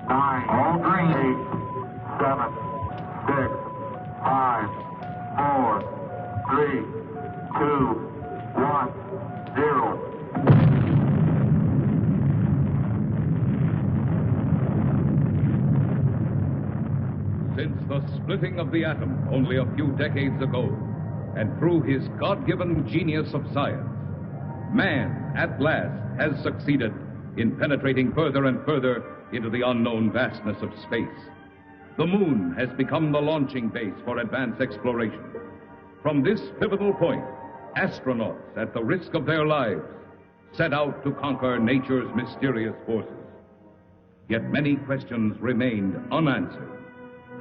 9, all green. 8, 7, 6, 5, 4, 3, 2, 1, 0. Since the splitting of the atom only a few decades ago, and through his God-given genius of science, man, at last, has succeeded in penetrating further and further into the unknown vastness of space. The moon has become the launching base for advanced exploration. From this pivotal point, astronauts, at the risk of their lives, set out to conquer nature's mysterious forces. Yet many questions remained unanswered.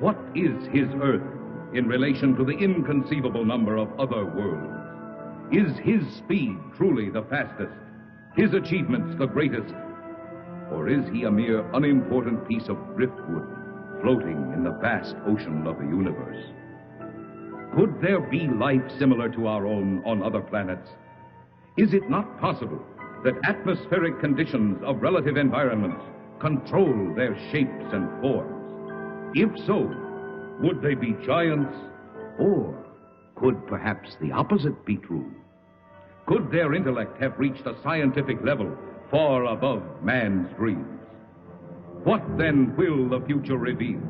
What is his Earth in relation to the inconceivable number of other worlds? Is his speed truly the fastest, his achievements the greatest? Or is he a mere unimportant piece of driftwood floating in the vast ocean of the universe? Could there be life similar to our own on other planets? Is it not possible that atmospheric conditions of relative environments control their shapes and forms? If so, would they be giants? Or could perhaps the opposite be true? Could their intellect have reached a scientific level far above man's dreams? What then will the future reveal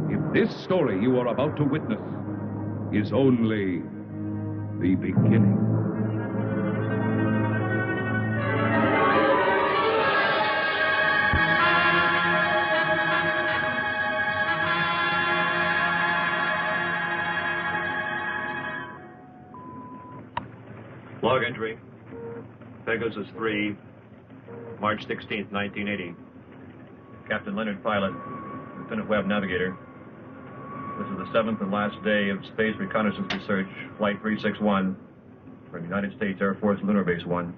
if this story you are about to witness is only the beginning? Log entry, Pegasus 3, March 16th, 1980. Captain Leonard, pilot, Lieutenant Webb, navigator. This is the 7th and last day of space reconnaissance research, Flight 361, from United States Air Force Lunar Base 1.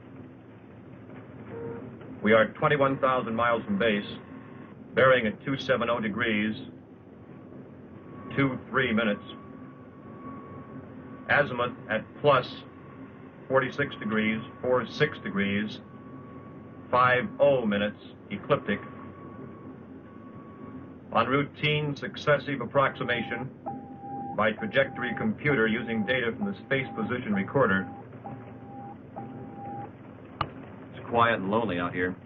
We are 21,000 miles from base, bearing at 270 degrees, 23 minutes. Azimuth at plus 46 degrees, 46 degrees, 50 minutes, ecliptic. On routine successive approximation by trajectory computer using data from the space position recorder. It's quiet and lonely out here.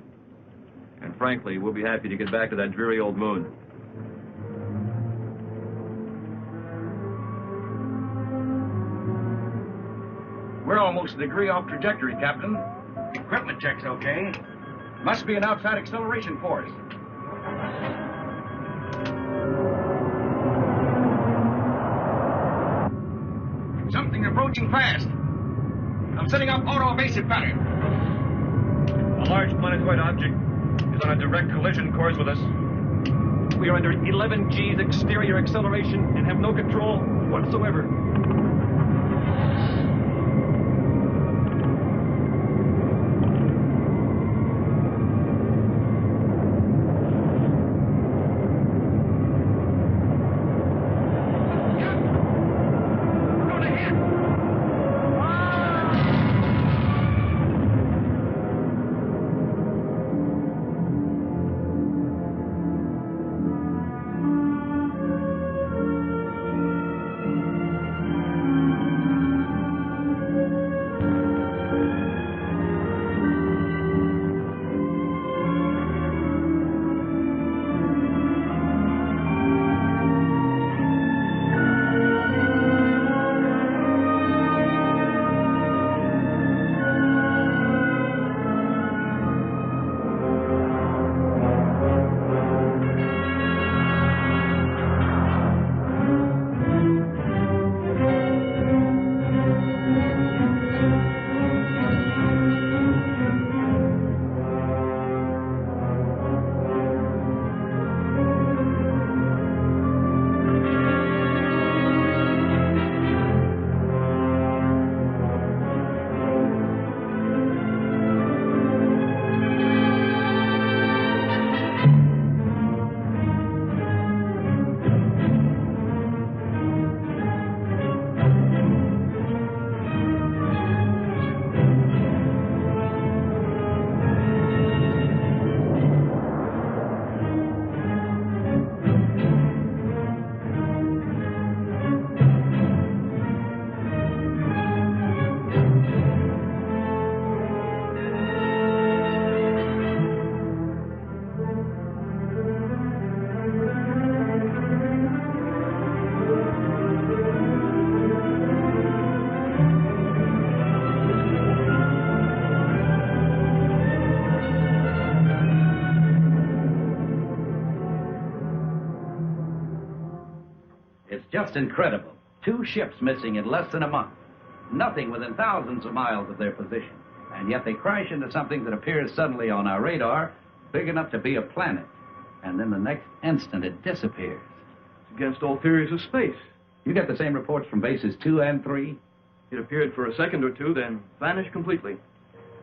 And frankly, we'll be happy to get back to that dreary old moon. We're almost a degree off trajectory, Captain. Equipment check's okay. Must be an outside acceleration force. Something approaching fast. I'm setting up auto-evasive pattern. A large planetoid object is on a direct collision course with us. We are under 11 G's exterior acceleration and have no control whatsoever. Just incredible. 2 ships missing in less than a month. Nothing within thousands of miles of their position. And yet they crash into something that appears suddenly on our radar, big enough to be a planet. And then the next instant it disappears. It's against all theories of space. You get the same reports from bases 2 and 3? It appeared for a second or two, then vanished completely.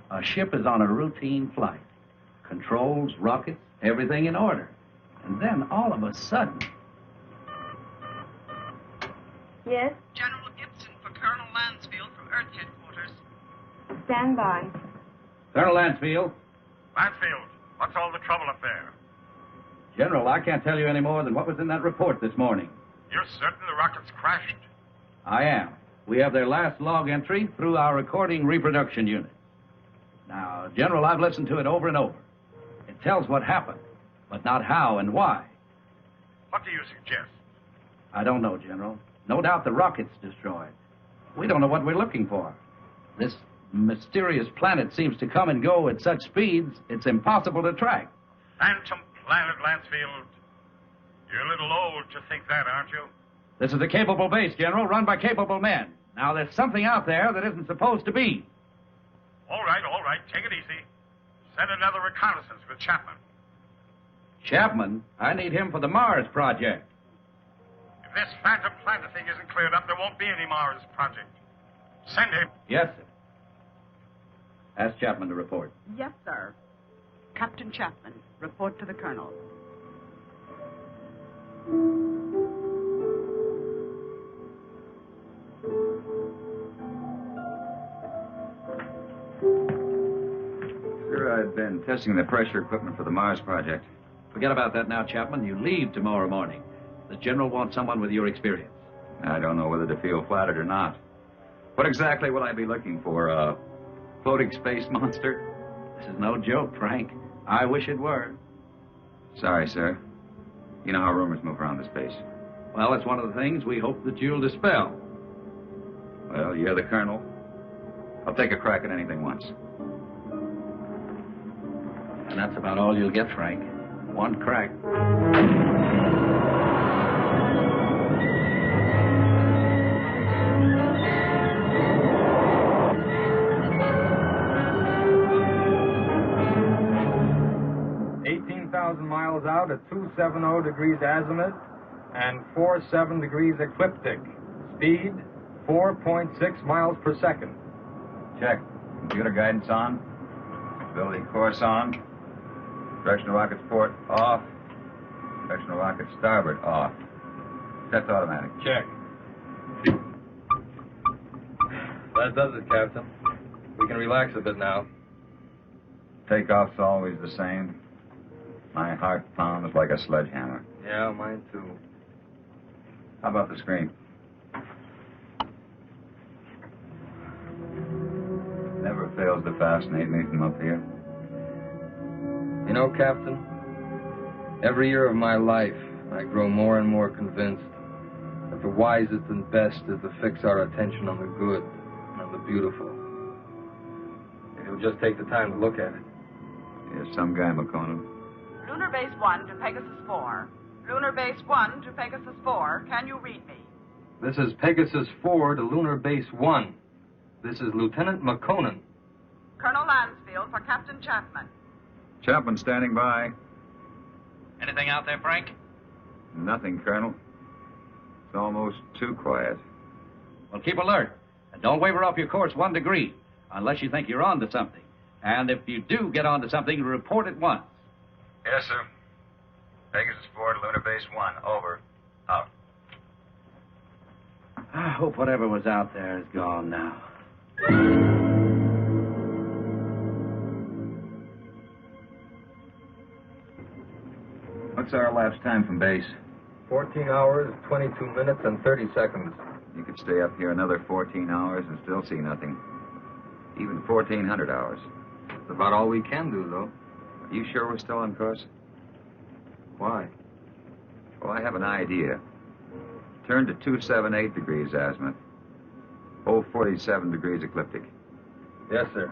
A ship is on a routine flight. Controls, rockets, everything in order. And then all of a sudden... Yes? General Gibson for Colonel Lansfield from Earth Headquarters. Stand by. Colonel Lansfield. Lansfield, what's all the trouble up there? General, I can't tell you any more than what was in that report this morning. You're certain the rocket's crashed? I am. We have their last log entry through our recording reproduction unit. Now, General, I've listened to it over and over. It tells what happened, but not how and why. What do you suggest? I don't know, General. No doubt the rocket's destroyed. We don't know what we're looking for. This mysterious planet seems to come and go at such speeds, it's impossible to track. Phantom planet, Lansfield. You're a little old to think that, aren't you? This is a capable base, General, run by capable men. Now, there's something out there that isn't supposed to be. All right, take it easy. Send another reconnaissance with Chapman. Chapman? I need him for the Mars project. If this phantom planet thing isn't cleared up, there won't be any Mars project. Send him. Yes, sir. Ask Chapman to report. Yes, sir. Captain Chapman, report to the Colonel. Sir, I've been testing the pressure equipment for the Mars project. Forget about that now, Chapman. You leave tomorrow morning. The General wants someone with your experience. I don't know whether to feel flattered or not. What exactly will I be looking for? A floating space monster? This is no joke, Frank. I wish it were. Sorry, sir. You know how rumors move around the space. Well, it's one of the things we hope that you'll dispel. Well, you're the Colonel. I'll take a crack at anything once. And that's about all you'll get, Frank. One crack. 18,000 miles out at 270 degrees azimuth and 47 degrees ecliptic. Speed 4.6 miles per second. Check. Computer guidance on. Stability course on. Directional rockets port off. Directional rocket starboard off. Set to automatic. Check. That does it, Captain. We can relax a bit now. Takeoff's always the same. My heart pounds like a sledgehammer. Yeah, mine too. How about the screen? Never fails to fascinate me from up here. You know, Captain, every year of my life, I grow more and more convinced that the wisest and best is to fix our attention on the good and on the beautiful. If you'll just take the time to look at it. You're some guy, Makonnen. Lunar Base 1 to Pegasus 4. Lunar Base 1 to Pegasus 4. Can you read me? This is Pegasus 4 to Lunar Base 1. This is Lieutenant Makonnen. Colonel Lansfield for Captain Chapman. Chapman standing by. Anything out there, Frank? Nothing, Colonel. It's almost too quiet. Well, keep alert. And don't waver off your course 1 degree, unless you think you're on to something. And if you do get onto something, report at once. Yes, sir. Pegasus 4 to Lunar Base 1. Over. Out. I hope whatever was out there is gone now. What's our elapsed time from base? 14 hours, 22 minutes, and 30 seconds. You could stay up here another 14 hours and still see nothing. Even 1,400 hours. That's about all we can do, though. Are you sure we're still on course? Why? Well, I have an idea. Turn to 278 degrees azimuth. Hold 47 degrees ecliptic. Yes, sir.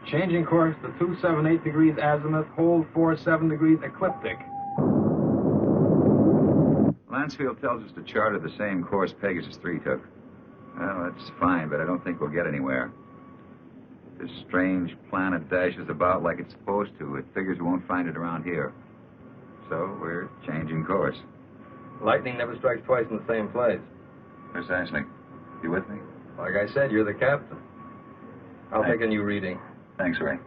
Changing course to 278 degrees azimuth, hold 47 degrees ecliptic. Lansfield tells us to charter the same course Pegasus 3 took. Well, that's fine, but I don't think we'll get anywhere. This strange planet dashes about like it's supposed to. It figures we won't find it around here. So we're changing course. Lightning never strikes twice in the same place. Precisely. You with me? Like I said, you're the captain. I'll take a new reading. Thanks, Ray.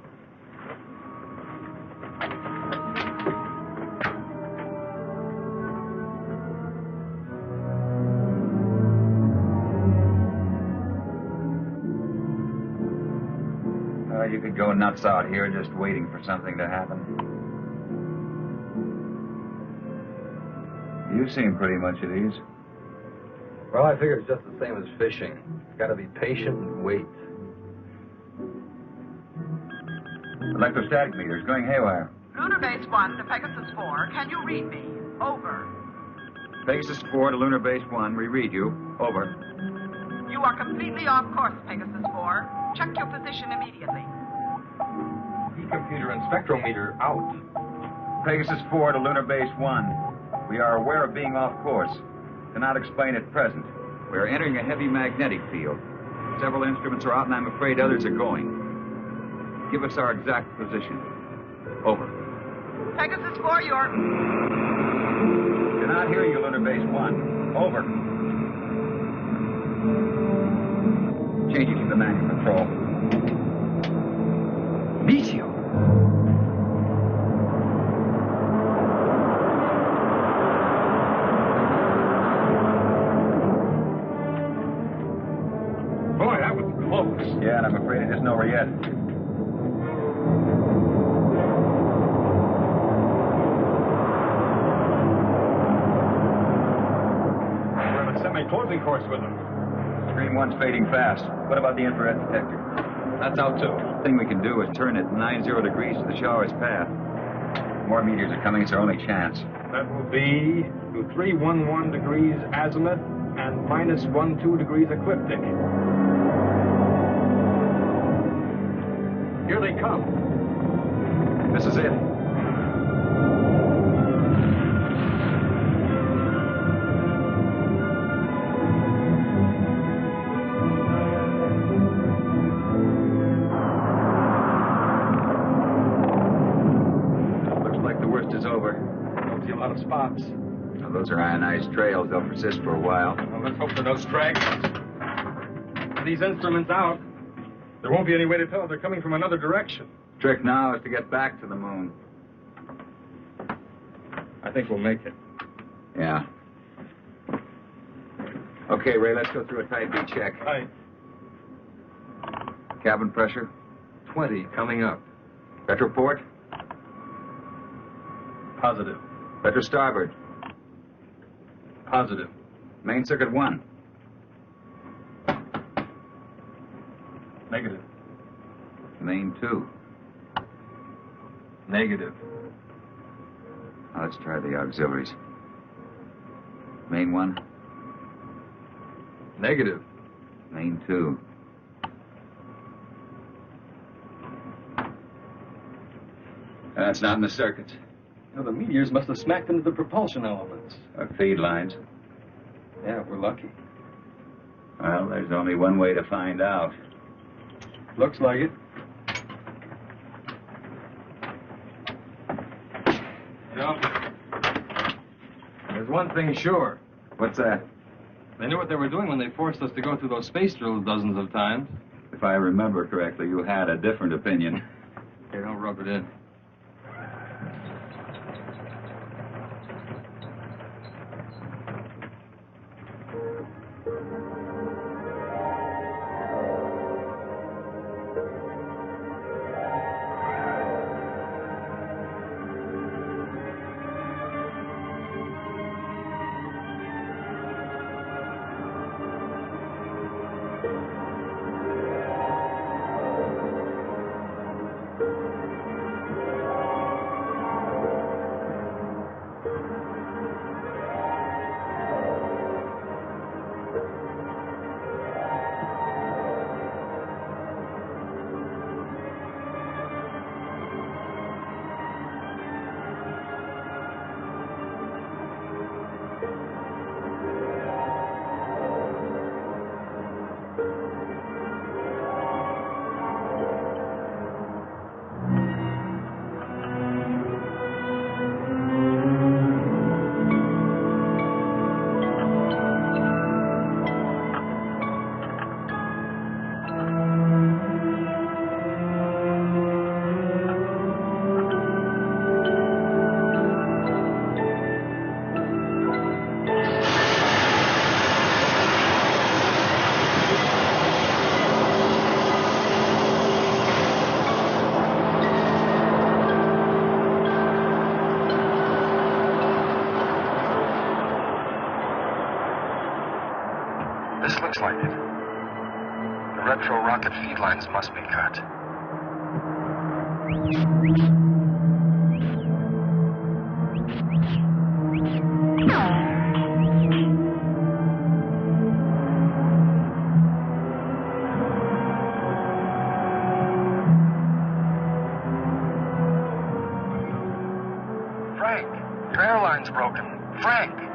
You could go nuts out here just waiting for something to happen. You seem pretty much at ease. Well, I figure it's just the same as fishing. Got to be patient and wait. Electrostatic meters going haywire. Lunar Base 1 to Pegasus 4. Can you read me? Over. Pegasus 4 to Lunar Base 1. We read you. Over. You are completely off course, Pegasus 4. Check your position immediately. E-computer and spectrometer out. Pegasus 4 to Lunar Base 1. We are aware of being off course. Cannot explain at present. We are entering a heavy magnetic field. Several instruments are out, and I'm afraid others are going. Give us our exact position. Over. Pegasus 4, you're... Cannot hear you, Lunar Base 1. Over. Changing to the manual control. Meteor. Boy, that was close. Yeah, and I'm afraid it isn't over yet. We're on a semi-closing course with them. Screen 1's fading fast. What about the infrared detector? That's out, too. The thing we can do is turn it 90 degrees to the shower's path. More meteors are coming. It's our only chance. That will be to 311 degrees azimuth and minus 12 degrees ecliptic. Here they come. This is it. Looks like the worst is over. Don't see a lot of spots. Now, those are ionized trails. They'll persist for a while. Well, let's hope they're no stragglers. With these instruments out, there won't be any way to tell if they're coming from another direction. Trick now is to get back to the moon. I think we'll make it. Yeah. Okay, Ray, let's go through a type B check. Right. Cabin pressure. 20 coming up. Retroport. Positive. Retro starboard. Positive. Main circuit 1. Negative. Main 2. Negative. Now let's try the auxiliaries. Main 1. Negative. Main 2. That's not in the circuits. Now, the meteors must have smacked into the propulsion elements. Or feed lines. Yeah, we're lucky. Well, there's only one way to find out. Looks like it. Yeah. There's one thing sure. What's that? They knew what they were doing when they forced us to go through those space drills dozens of times. If I remember correctly, you had a different opinion. Here, don't rub it in. looks like it. The retro rocket feed lines must be cut. Frank, your airline's broken. Frank!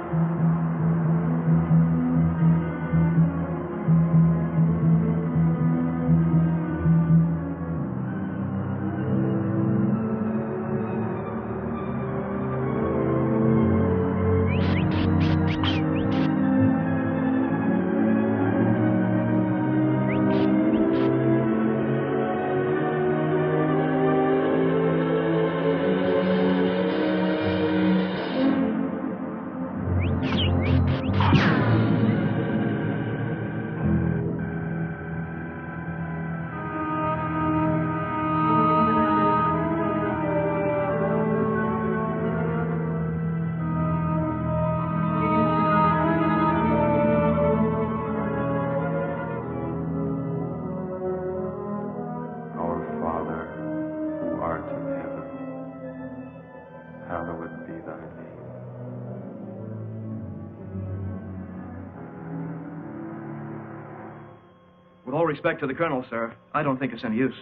With all respect to the Colonel, sir, I don't think it's any use.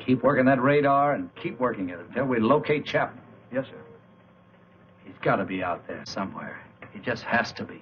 Keep working that radar and keep working it until we locate Chapman. Yes, sir. He's got to be out there somewhere. He just has to be.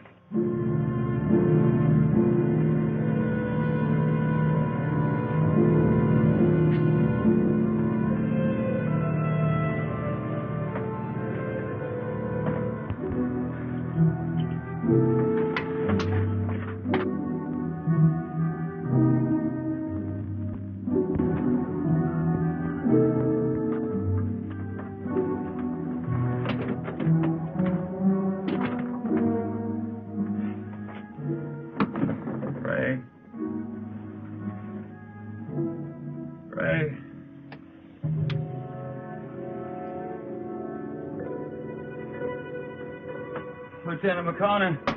Lieutenant Makonnen.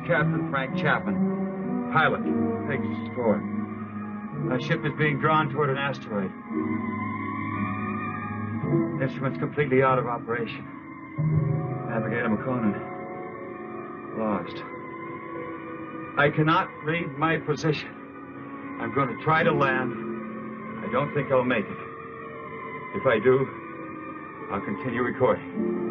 Captain Frank Chapman, pilot, Pegasus 4. My ship is being drawn toward an asteroid. Instruments completely out of operation. Navigator Makonnen, lost. I cannot read my position. I'm going to try to land. I don't think I'll make it. If I do, I'll continue recording.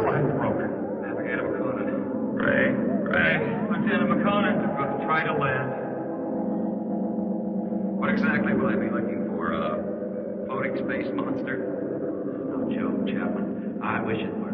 line's broken. Navigator Makonnen. Ray. Lieutenant Makonnen. We'll try to land. What exactly will I be looking for? A floating space monster? No joke, Chapman. I wish it were.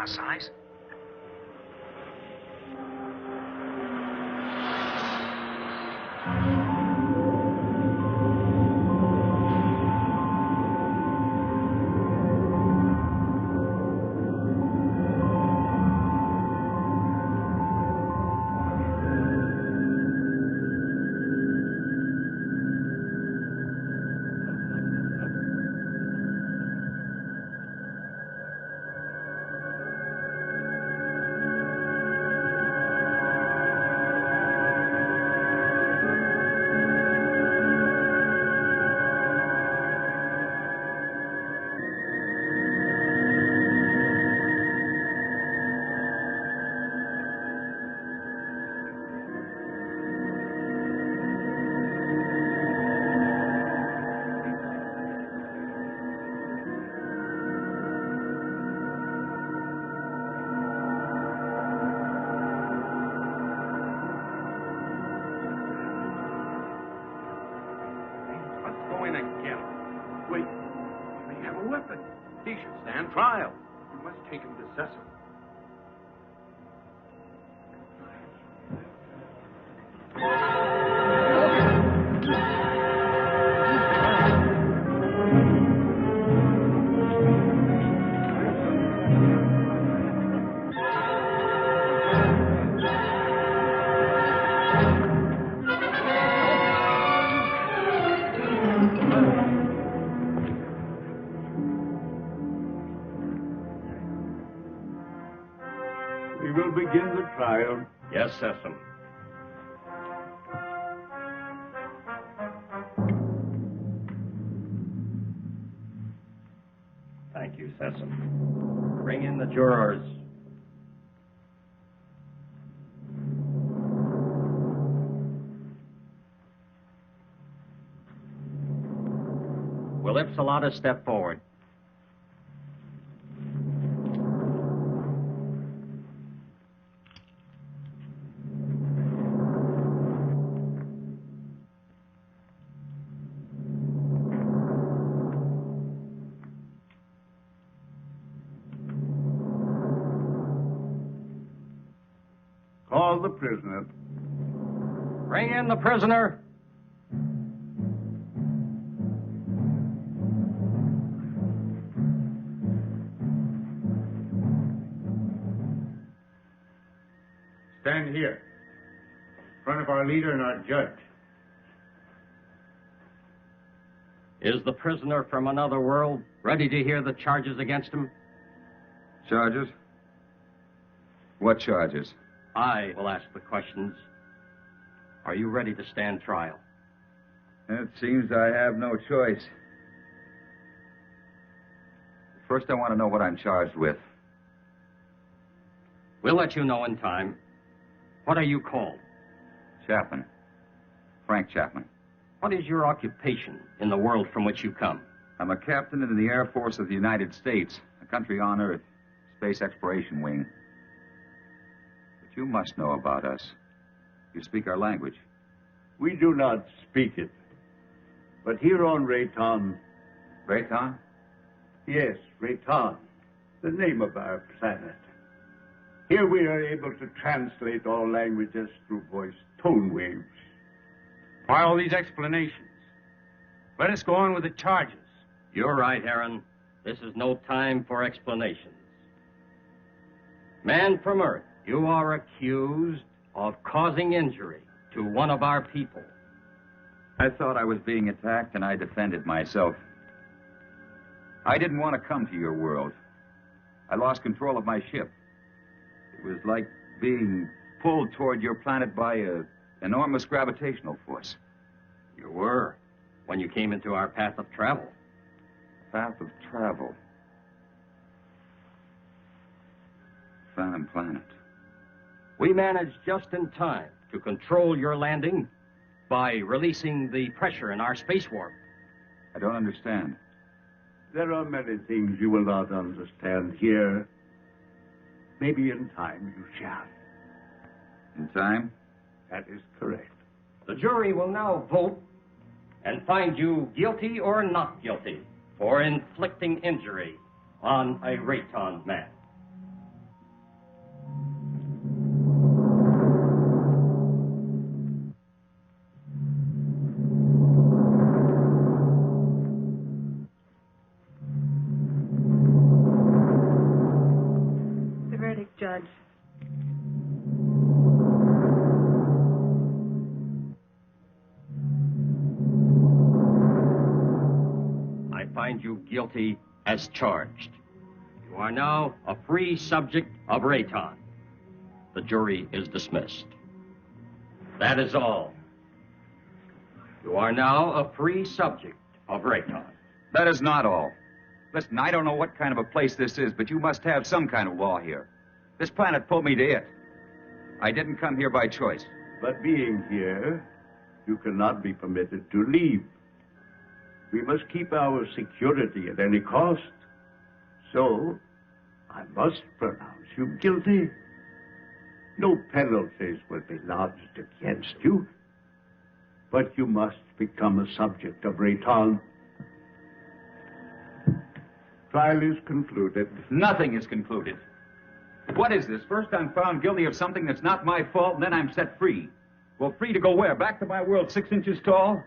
Size? He should stand trial. You must take him to Cecil. We will begin the trial. Yes, Cecil. Thank you, Cecil. Bring in the jurors. Will Ipsilata step forward? Call the prisoner. Bring in the prisoner. stand here, in front of our leader and our judge. Is the prisoner from another world ready to hear the charges against him? Charges? What charges? I will ask the questions. Are you ready to stand trial? It seems I have no choice. First, I want to know what I'm charged with. We'll let you know in time. What are you called? Chapman. Frank Chapman. What is your occupation in the world from which you come? I'm a captain in the Air Force of the United States, a country on Earth, Space Exploration Wing. But you must know about us. You speak our language. We do not speak it. But here on Rayton... Rayton? Yes, Rayton, the name of our planet. Here we are able to translate all languages through voice tone waves. Why all these explanations? Let us go on with the charges. You're right, Aaron. This is no time for explanations. Man from Earth, you are accused of causing injury to one of our people. I thought I was being attacked, and I defended myself. I didn't want to come to your world. I lost control of my ship. It was like being pulled toward your planet by an enormous gravitational force. You were, when you came into our path of travel. Path of travel. Phantom planet. We managed just in time to control your landing by releasing the pressure in our space warp. I don't understand. There are many things you will not understand here. Maybe in time you shall. In time? That is correct. The jury will now vote and find you guilty or not guilty for inflicting injury on a Rayton man. The verdict, Judge. I find you guilty as charged. You are now a free subject of Rayton. The jury is dismissed. That is all. You are now a free subject of Rayton. That is not all. Listen, I don't know what kind of a place this is, but you must have some kind of law here. This planet pulled me to it. I didn't come here by choice. But being here, you cannot be permitted to leave. We must keep our security at any cost. So, I must pronounce you guilty. No penalties will be lodged against you. But you must become a subject of Rayton. Trial is concluded. Nothing is concluded. What is this? First I'm found guilty of something that's not my fault, and then I'm set free. Well, free to go where? Back to my world 6 inches tall?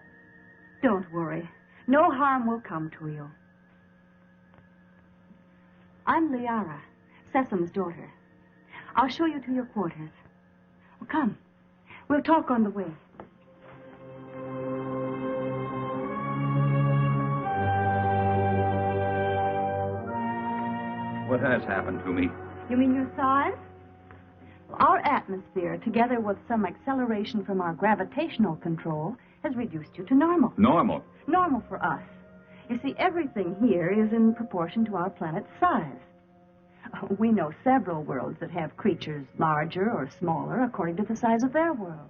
Don't worry. No harm will come to you. I'm Liara, Sesam's daughter. I'll show you to your quarters. Well, come. We'll talk on the way. What has happened to me? You mean your size? Our atmosphere, together with some acceleration from our gravitational control, has reduced you to normal. Normal? Normal for us. You see, everything here is in proportion to our planet's size. We know several worlds that have creatures larger or smaller according to the size of their world.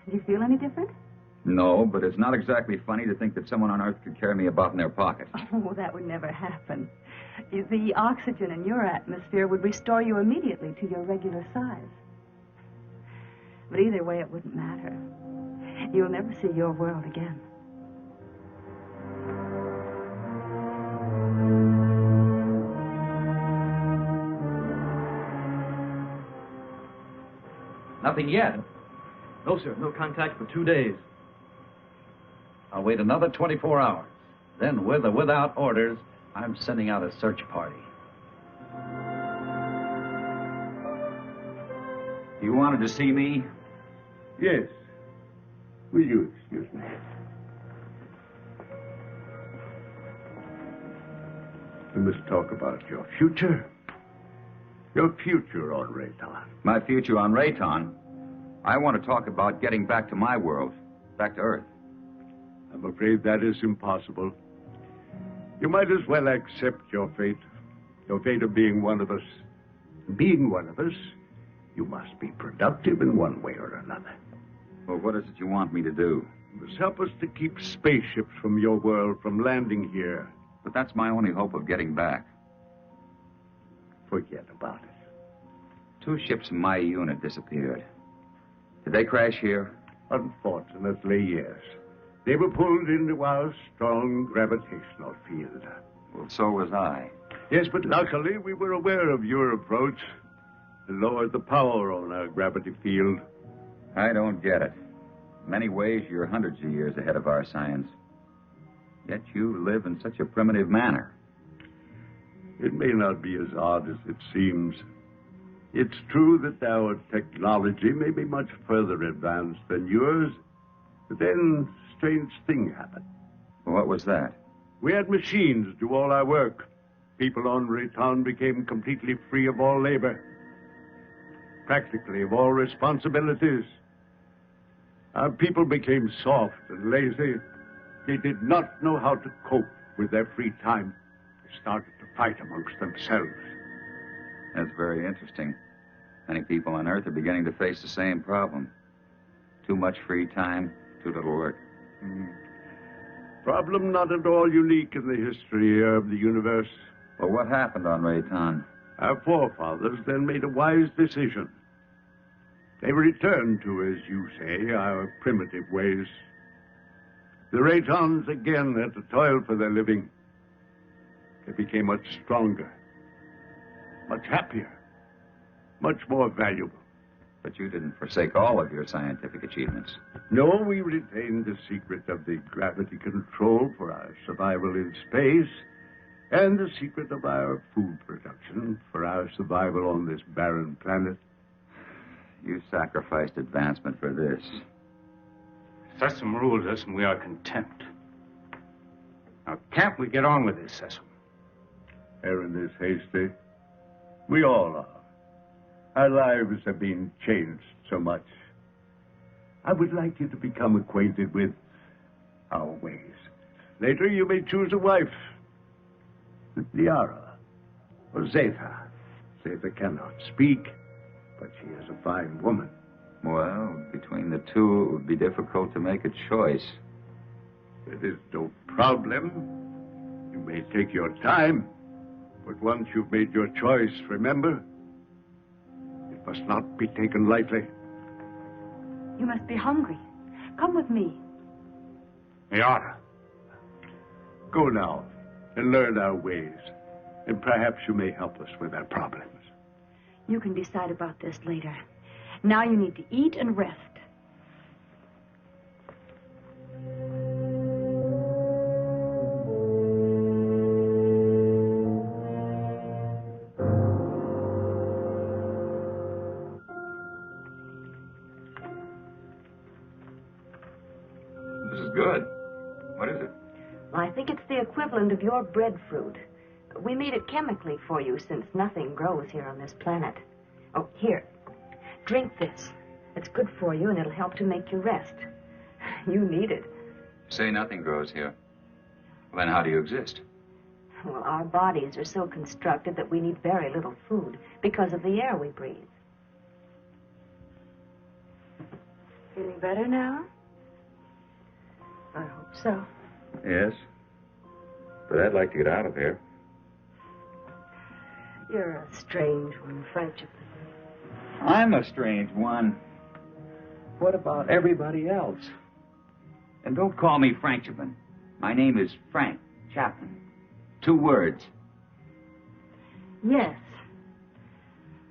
Do you feel any different? No, but it's not exactly funny to think that someone on Earth could carry me about in their pocket. Oh, that would never happen. The oxygen in your atmosphere would restore you immediately to your regular size. But either way, it wouldn't matter. You'll never see your world again. Nothing yet. No, sir. No contact for 2 days. I'll wait another 24 hours. Then, with or without orders, I'm sending out a search party. You wanted to see me? Yes. Will you excuse me? We must talk about your future. Your future on Rayton. My future on Rayton? I want to talk about getting back to my world, back to Earth. I'm afraid that is impossible. You might as well accept your fate of being one of us. Being one of us, you must be productive in one way or another. Well, what is it you want me to do? You must help us to keep spaceships from your world from landing here. But that's my only hope of getting back. Forget about it. 2 ships in my unit disappeared. Did they crash here? Unfortunately, yes. They were pulled into our strong gravitational field. Well, so was I. Yes, but luckily we were aware of your approach and lowered the power on our gravity field. I don't get it. In many ways, you're hundreds of years ahead of our science. Yet you live in such a primitive manner. It may not be as odd as it seems. It's true that our technology may be much further advanced than yours, but then a strange thing happened. What was that? We had machines do all our work. People on Rayton became completely free of all labor, practically of all responsibilities. Our people became soft and lazy. They did not know how to cope with their free time. They started to fight amongst themselves. That's very interesting. Many people on Earth are beginning to face the same problem. Too much free time, too little work. Problem not at all unique in the history of the universe. Well, what happened on Rayton? Our forefathers then made a wise decision. They returned to, as you say, our primitive ways. The Raytons again had to toil for their living. They became much stronger, much happier, much more valuable. But you didn't forsake all of your scientific achievements. No, we retained the secret of the gravity control for our survival in space, and the secret of our food production for our survival on this barren planet. You sacrificed advancement for this. Sessom rules us, and we are content. Now, can't we get on with this, Sessom? Aaron is hasty. We all are. Our lives have been changed so much. I would like you to become acquainted with our ways. Later, you may choose a wife. Liara or Zeta. Zeta cannot speak, but she is a fine woman. Well, between the two, it would be difficult to make a choice. It is no problem. You may take your time, but once you've made your choice, remember, it must not be taken lightly. You must be hungry. Come with me. Liara, go now and learn our ways, and perhaps you may help us with our problems. You can decide about this later. Now you need to eat and rest. This is good. What is it? I think it's the equivalent of your breadfruit. We made it chemically for you since nothing grows here on this planet. Oh, here. Drink this. It's good for you and it'll help to make you rest. You need it. Say nothing grows here. Well, then how do you exist? Well, our bodies are so constructed that we need very little food because of the air we breathe. Feeling better now? I hope so. Yes. But I'd like to get out of here. You're a strange one, Frank Chapman. I'm a strange one. What about everybody else? And don't call me Frank Chapman. My name is Frank Chapman. 2 words. Yes.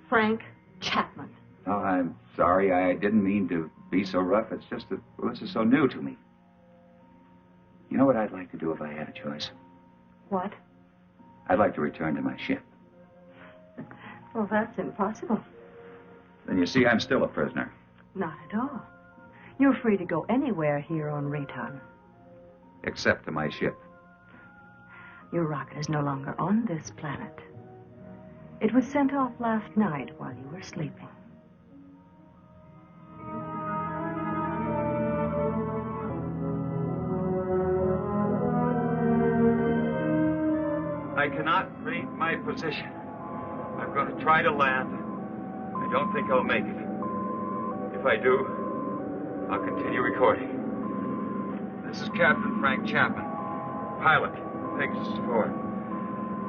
Frank Chapman. Oh, I'm sorry. I didn't mean to be so rough. It's just that, well, this is so new to me. You know what I'd like to do if I had a choice? What? I'd like to return to my ship. Well, that's impossible. Then you see I'm still a prisoner. Not at all. You're free to go anywhere here on Rayton. Except to my ship. Your rocket is no longer on this planet. It was sent off last night while you were sleeping. I cannot read my position. I'm going to try to land. I don't think I'll make it. If I do, I'll continue recording. This is Captain Frank Chapman, pilot, Pegasus 4.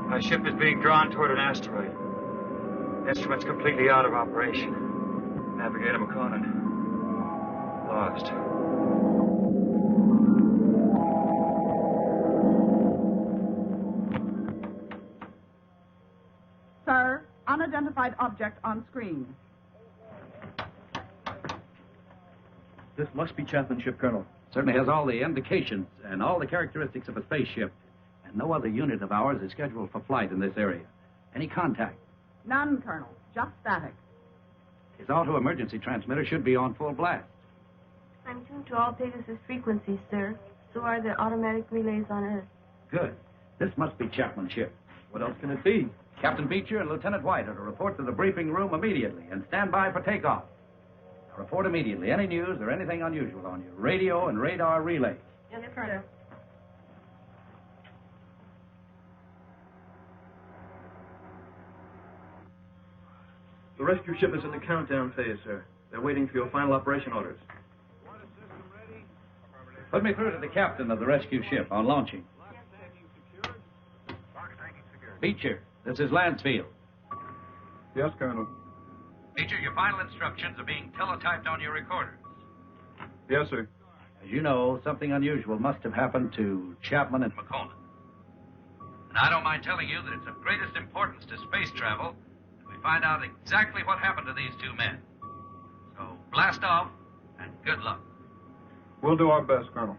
My ship is being drawn toward an asteroid. Instruments completely out of operation. Navigator Makonnen. Lost. Sir, unidentified object on screen. This must be Chapman's ship, Colonel. Certainly has all the indications and all the characteristics of a spaceship. And no other unit of ours is scheduled for flight in this area. Any contact? None, Colonel. Just static. His auto-emergency transmitter should be on full blast. I'm tuned to all Pegasus frequencies, sir. So are the automatic relays on Earth. Good. This must be Chapman's ship. What else can it be? Captain Beecher and Lieutenant White are to report to the briefing room immediately and stand by for takeoff. Now report immediately any news or anything unusual on your radio and radar relays. Yes, sir. The rescue ship is in the countdown phase, sir. They're waiting for your final operation orders. Put me through to the captain of the rescue ship on launching. Beecher, this is Lansfield. Yes, Colonel. Beecher, your final instructions are being teletyped on your recorders. Yes, sir. As you know, something unusual must have happened to Chapman and Makonnen. And I don't mind telling you that it's of greatest importance to space travel that we find out exactly what happened to these two men. So blast off, and good luck. We'll do our best, Colonel.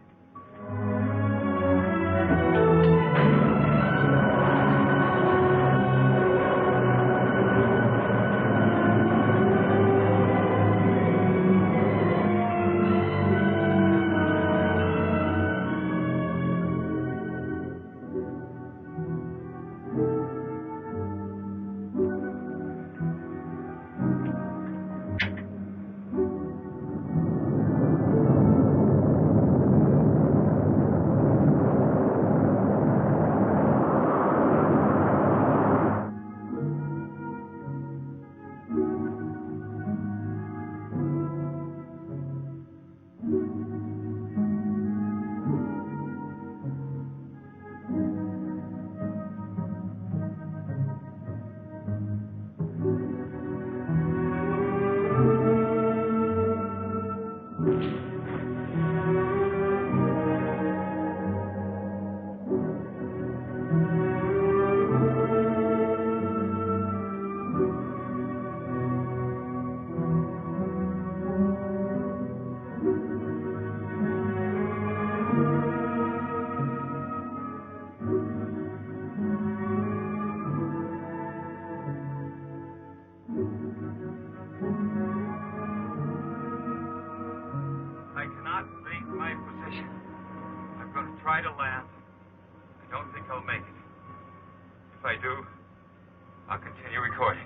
Try to land. I don't think I'll make it. If I do, I'll continue recording.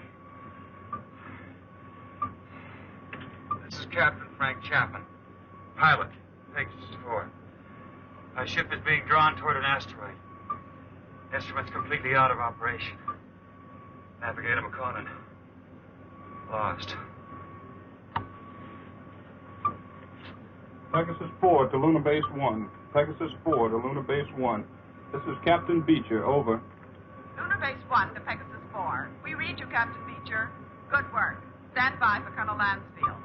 This is Captain Frank Chapman, pilot, Pegasus 4. My ship is being drawn toward an asteroid. Instruments completely out of operation. Navigator Makonnen. Lost. Pegasus 4 to Lunar Base 1. Pegasus 4 to Lunar Base 1. This is Captain Beecher, over. Lunar Base 1 to Pegasus 4. We read you, Captain Beecher. Good work. Stand by for Colonel Lansfield.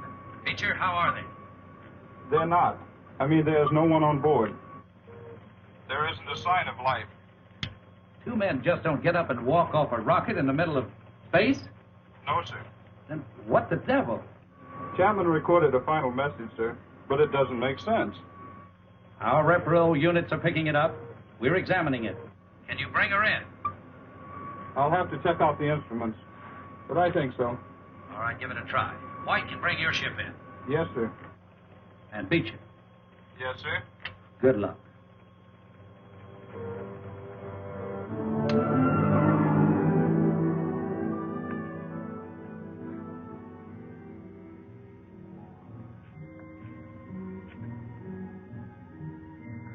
Beecher, how are they? They're not. I mean, there's no one on board. There isn't a sign of life. Two men just don't get up and walk off a rocket in the middle of space? No, sir. Then what the devil? Chapman recorded a final message, sir, but it doesn't make sense. Our repro units are picking it up. We're examining it. Can you bring her in? I'll have to check out the instruments, but I think so. All right, give it a try. White can bring your ship in. Yes, sir. And Beecher. Yes, sir. Good luck.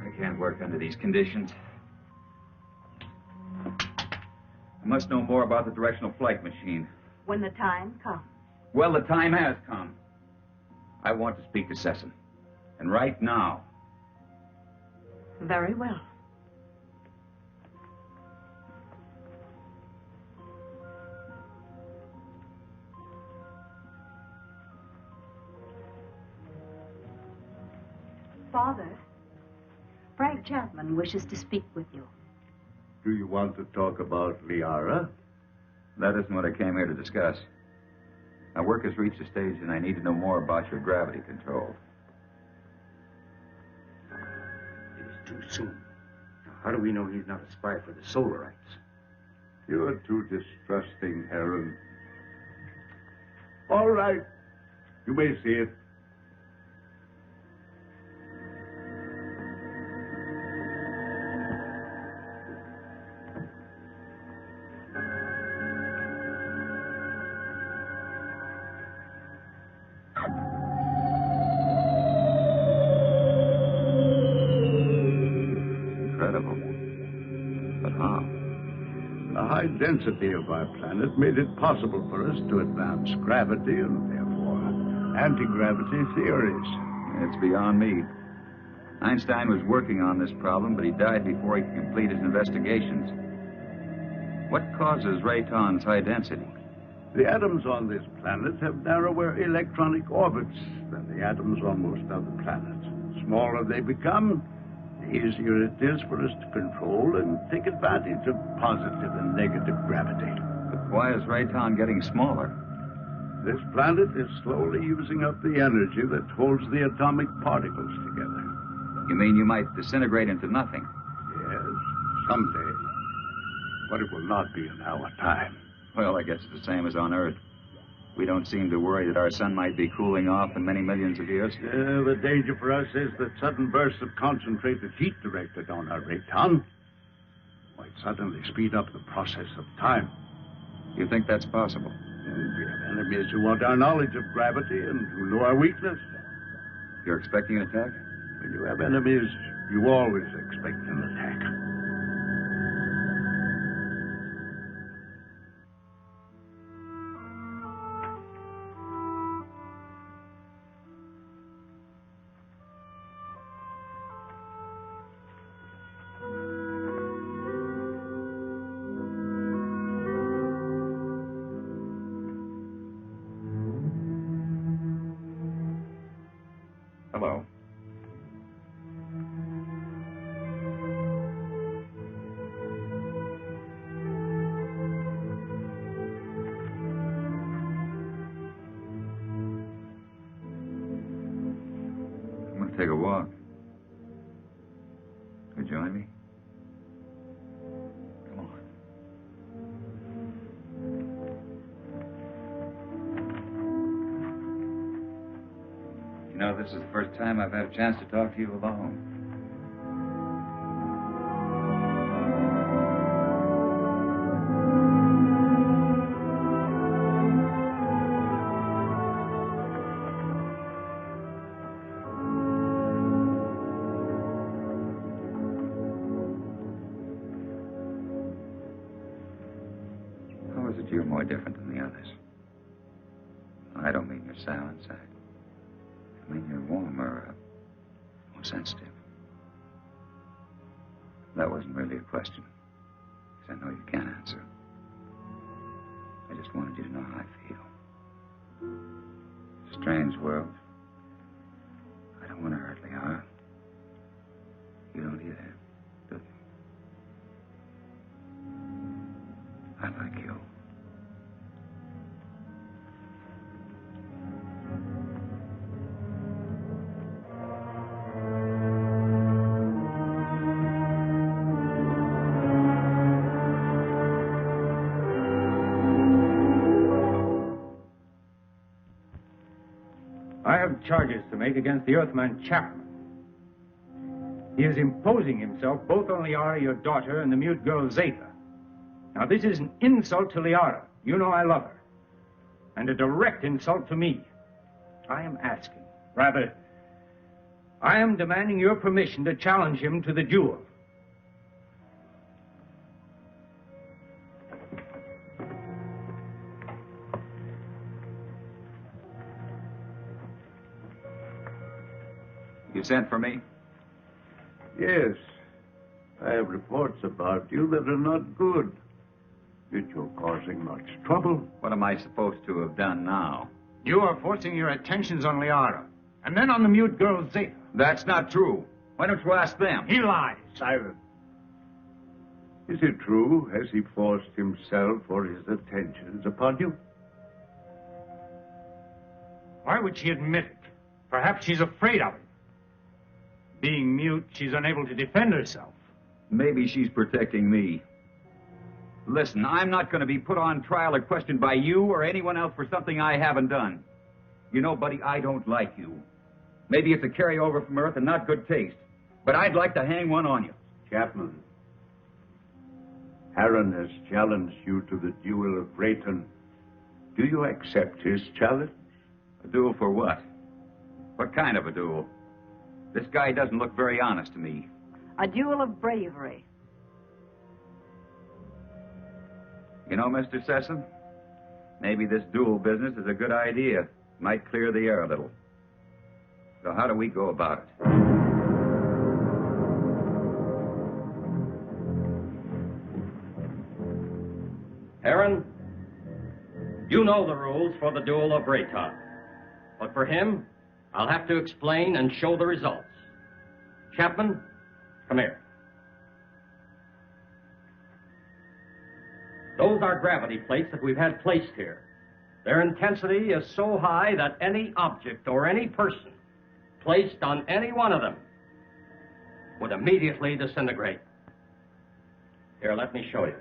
I can't work under these conditions. I must know more about the directional flight machine. When the time comes. Well, the time has come. I want to speak to Sesson. And right now. Very well. Father, Frank Chapman wishes to speak with you. Do you want to talk about Liara? That isn't what I came here to discuss. My work has reached a stage and I need to know more about your gravity control. It is too soon. Now, how do we know he's not a spy for the Solarites? You are too distrusting, Heron. All right. You may see it. The density of our planet made it possible for us to advance gravity and therefore anti-gravity theories. It's beyond me. Einstein was working on this problem, but he died before he could complete his investigations. What causes Rayton's high density? The atoms on this planet have narrower electronic orbits than the atoms on most other planets. The smaller they become, the easier it is for us to control and take advantage of positive and negative gravity. But why is Rayton getting smaller? This planet is slowly using up the energy that holds the atomic particles together. You mean you might disintegrate into nothing? Yes, someday. But it will not be in our time. Well, I guess it's the same as on Earth. We don't seem to worry that our sun might be cooling off in many millions of years. The danger for us is that sudden bursts of concentrated heat directed on our Rayton might suddenly speed up the process of time. You think that's possible? And we have enemies who want our knowledge of gravity and who know our weakness. You're expecting an attack? When you have enemies, you always expect an attack. Hello. I'm going to take a walk. You join me? Come on. You know, this is the first time I've had a chance to talk to you alone. How is it you're more different than the others? I don't mean your silent side. I mean, you're warmer, more sensitive. That wasn't really a question, because I know you can't answer. I just wanted you to know how I feel. It's a strange world. I don't want to hurt Liara. You don't either, do you? I like you. charges to make against the Earthman Chapman. He is imposing himself both on Liara, your daughter, and the mute girl Zeta. Now, this is an insult to Liara. You know I love her. And a direct insult to me. I am asking, rather, I am demanding your permission to challenge him to the duel. You sent for me? Yes. I have reports about you that are not good. That you're causing much trouble. What am I supposed to have done now? You are forcing your attentions on Liara, and then on the mute girl Zeta. That's not true. Why don't you ask them? He lies. Silence. Is it true? Has he forced himself or his attentions upon you? Why would she admit it? Perhaps she's afraid of him. Being mute, she's unable to defend herself. Maybe she's protecting me. Listen, I'm not going to be put on trial or questioned by you or anyone else for something I haven't done. You know, buddy, I don't like you. Maybe it's a carryover from Earth and not good taste, but I'd like to hang one on you. Chapman, Harron has challenged you to the duel of Rayton. Do you accept his challenge? A duel for what? What kind of a duel? This guy doesn't look very honest to me. A duel of bravery. You know, Mr. Sessom, maybe this duel business is a good idea. Might clear the air a little. So how do we go about it? Aaron, you know the rules for the duel of Rayton. But for him, I'll have to explain and show the results. Chapman, come here. Those are gravity plates that we've had placed here. Their intensity is so high that any object or any person placed on any one of them would immediately disintegrate. Here, let me show you.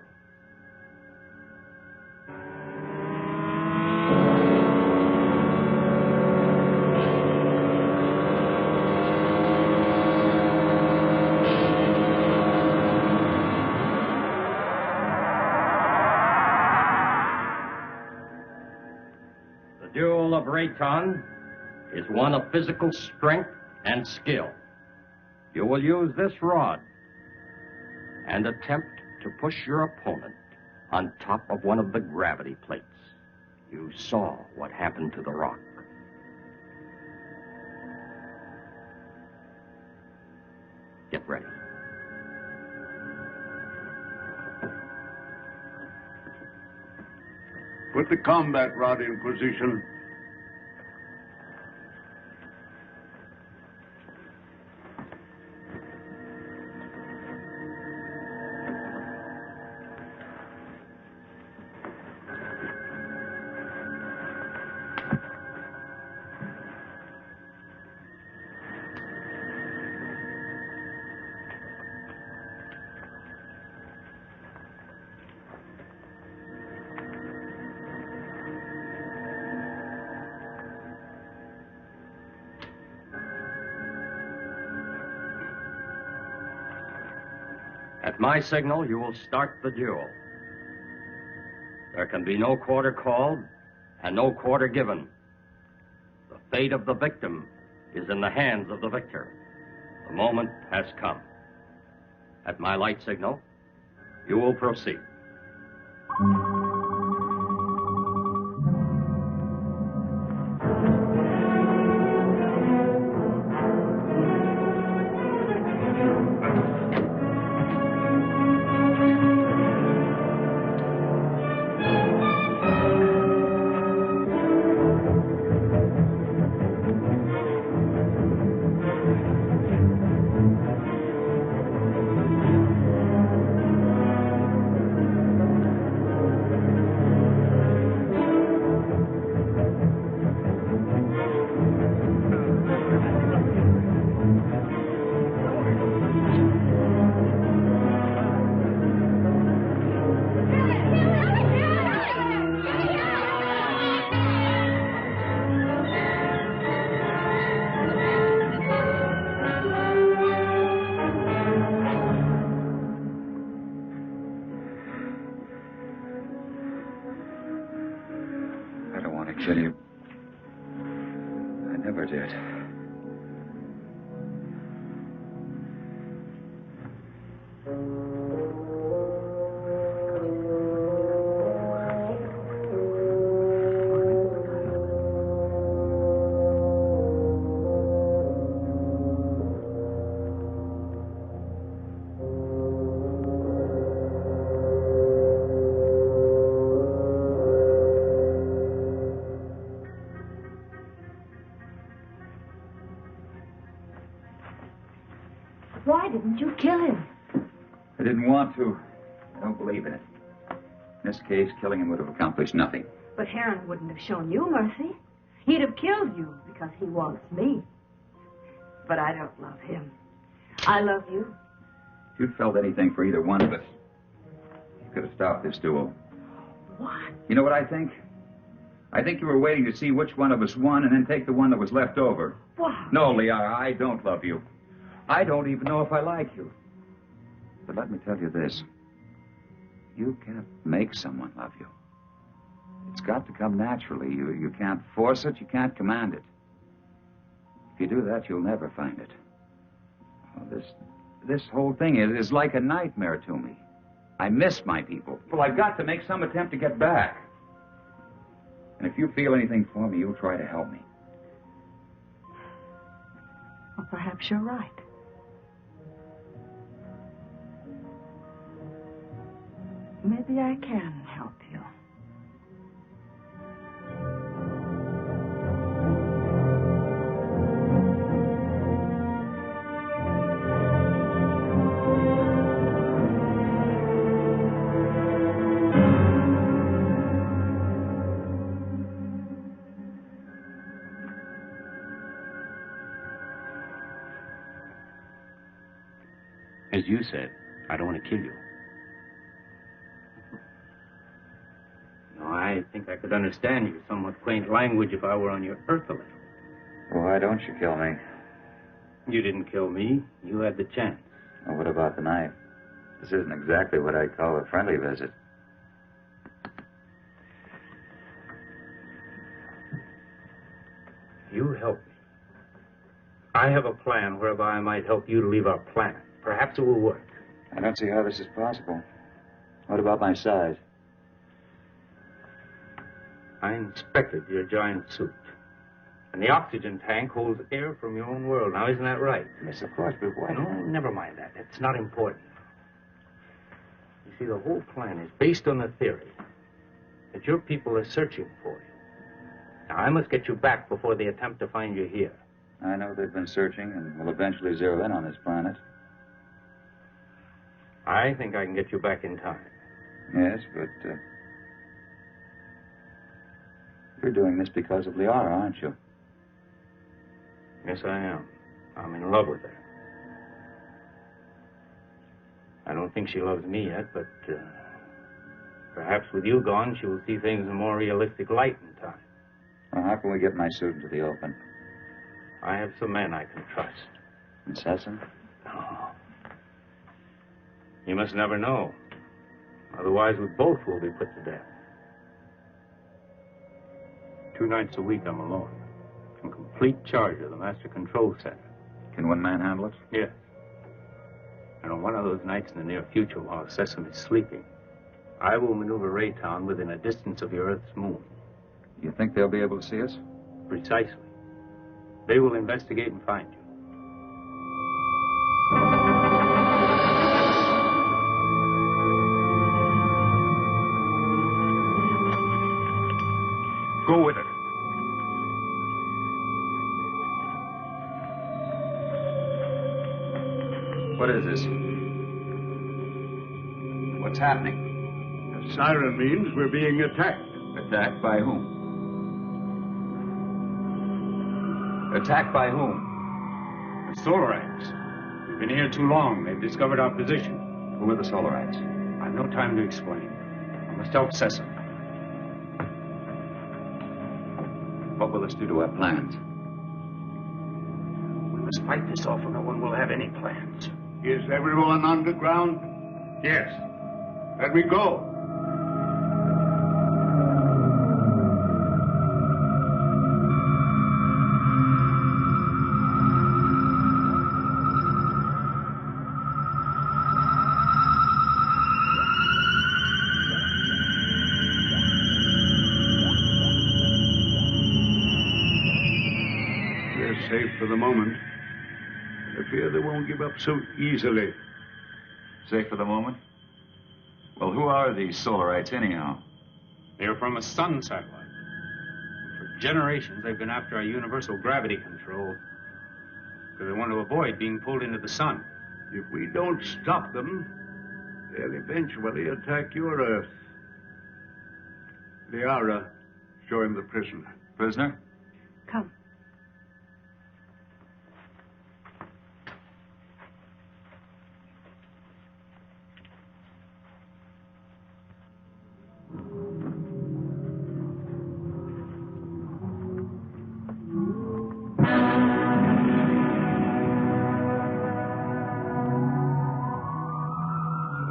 The duel of Rayton is one of physical strength and skill. You will use this rod and attempt to push your opponent on top of one of the gravity plates. You saw what happened to the rock. Get ready. Put the combat rod in position. At my signal, you will start the duel. There can be no quarter called and no quarter given. The fate of the victim is in the hands of the victor. The moment has come. At my light signal, you will proceed. kill you. I never did. Why didn't you kill him? I didn't want to. I don't believe in it. In this case, killing him would have accomplished nothing. But Heron wouldn't have shown you mercy. He'd have killed you because he wants me. But I don't love him. I love you. If you'd felt anything for either one of us, you could have stopped this duel. What? You know what I think? I think you were waiting to see which one of us won and then take the one that was left over. What? No, Liara, I don't love you. I don't even know if I like you. But let me tell you this. You can't make someone love you. It's got to come naturally. You can't force it. You can't command it. If you do that, you'll never find it. Oh, this whole thing is like a nightmare to me. I miss my people. Well, I've got to make some attempt to get back. And if you feel anything for me, you'll try to help me. Well, perhaps you're right. Maybe I can help you. As you said, I don't want to kill you. No, I think I could understand your somewhat quaint language if I were on your Earth a little. Well, why don't you kill me? You didn't kill me. You had the chance. Well, what about the knife? This isn't exactly what I'd call a friendly visit. You help me. I have a plan whereby I might help you to leave our planet. Perhaps it will work. I don't see how this is possible. What about my size? I inspected your giant suit. And the oxygen tank holds air from your own world. Now, isn't that right? Yes, of course, but why? No, never mind that. It's not important. You see, the whole plan is based on the theory that your people are searching for you. Now, I must get you back before they attempt to find you here. I know they've been searching and will eventually zero in on this planet. I think I can get you back in time. Yes, but you're doing this because of Liara, aren't you? Yes, I am. I'm in love with her. I don't think she loves me yet, but perhaps with you gone, she will see things in a more realistic light in time. Well, how can we get my suit into the open? I have some men I can trust. Incessant? No. You must never know. Otherwise, we both will be put to death. 2 nights a week, I'm alone. In complete charge of the master control center. Can one man handle it? Yes. And on one of those nights in the near future, while Sesame is sleeping, I will maneuver Raytown within a distance of your Earth's moon. You think they'll be able to see us? Precisely. They will investigate and find you. Go with it. What is this? What's happening? The siren means we're being attacked. Attacked by whom? Attacked by whom? The Solarites. We've been here too long. They've discovered our position. Who are the Solarites? I've no time to explain. I must help Sesame. What will this do to our plans? We must fight this off or no one will have any plans. Is everyone underground? Yes. Let me go. don't give up so easily. Safe for the moment? Well, who are these Solarites, anyhow? They're from a sun satellite. For generations, they've been after our universal gravity control because they want to avoid being pulled into the sun. If we don't stop them, they'll eventually attack your Earth. Liara, show him the prisoner. Prisoner? Come.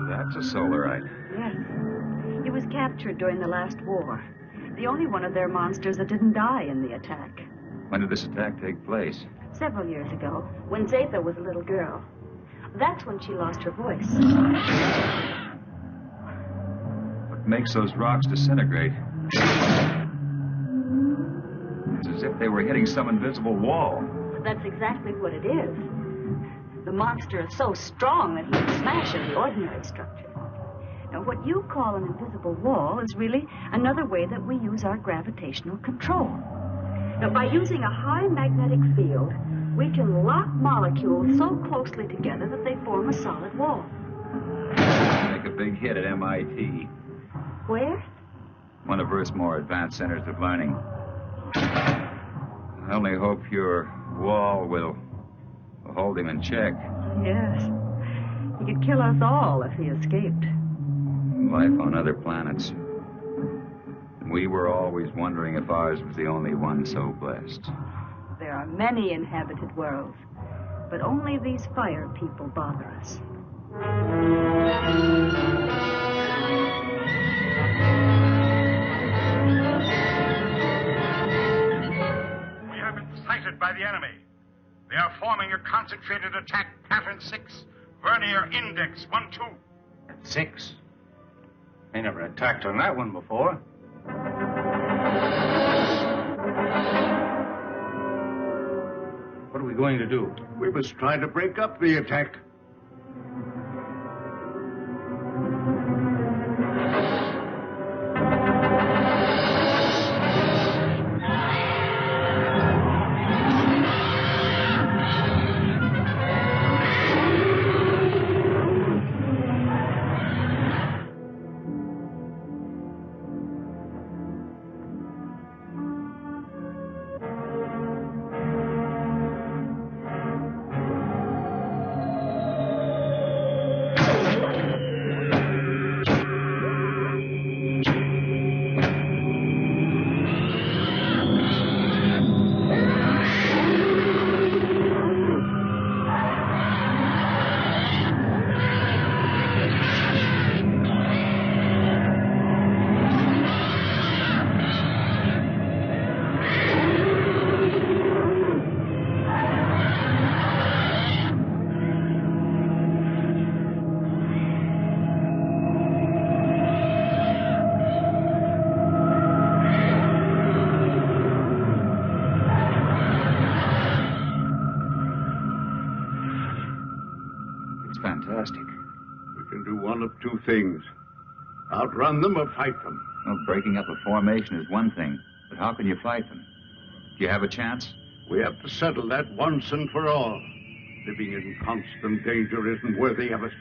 That's a Solarite. Yes. He was captured during the last war. The only one of their monsters that didn't die in the attack. When did this attack take place? Several years ago, when Zatha was a little girl. That's when she lost her voice. What makes those rocks disintegrate? It's as if they were hitting some invisible wall. That's exactly what it is. The monster is so strong that he can smash any ordinary structure. Now, what you call an invisible wall is really another way that we use our gravitational control. Now, by using a high magnetic field, we can lock molecules so closely together that they form a solid wall. Make a big hit at MIT. Where? One of Earth's more advanced centers of learning. I only hope your wall will hold him in check. Yes. He could kill us all if he escaped. Life on other planets. We were always wondering if ours was the only one so blessed. There are many inhabited worlds, but only these fire people bother us. We have been sighted by the enemy. They are forming a concentrated attack, pattern 6, vernier index 1-2. 6? They never attacked on that one before. What are we going to do? We must try to break up the attack. Fantastic. We can do one of two things. Outrun them or fight them. Well, breaking up a formation is one thing, but how can you fight them? Do you have a chance? We have to settle that once and for all. Living in constant danger isn't worthy of us.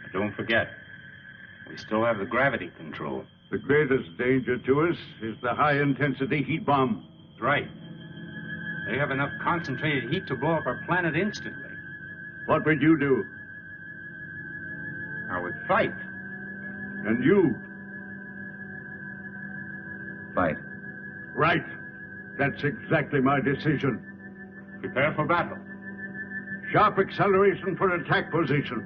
But don't forget, we still have the gravity control. The greatest danger to us is the high-intensity heat bomb. That's right. They have enough concentrated heat to blow up our planet instantly. What would you do? I would fight. And you? Fight. Right. That's exactly my decision. Prepare for battle. Sharp acceleration for attack position.